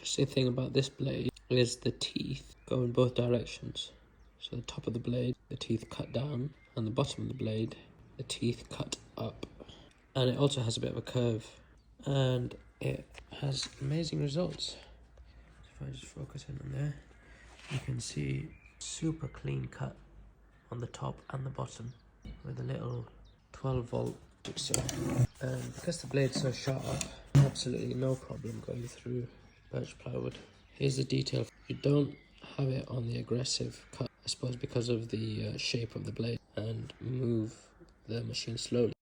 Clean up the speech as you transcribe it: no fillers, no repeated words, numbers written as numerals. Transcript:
interesting thing about this blade is the teeth go in both directions. So the top of the blade, the teeth cut down, and the bottom of the blade, the teeth cut up. And it also has a bit of a curve, and it has amazing results. So if I just focus in on there, you can see super clean cut on the top and the bottom with a little 12-volt jigsaw. And because the blade's so sharp, absolutely no problem going through birch plywood. Here's the detail. You don't have it on the aggressive cut, I suppose because of the shape of the blade, and move the machine slowly.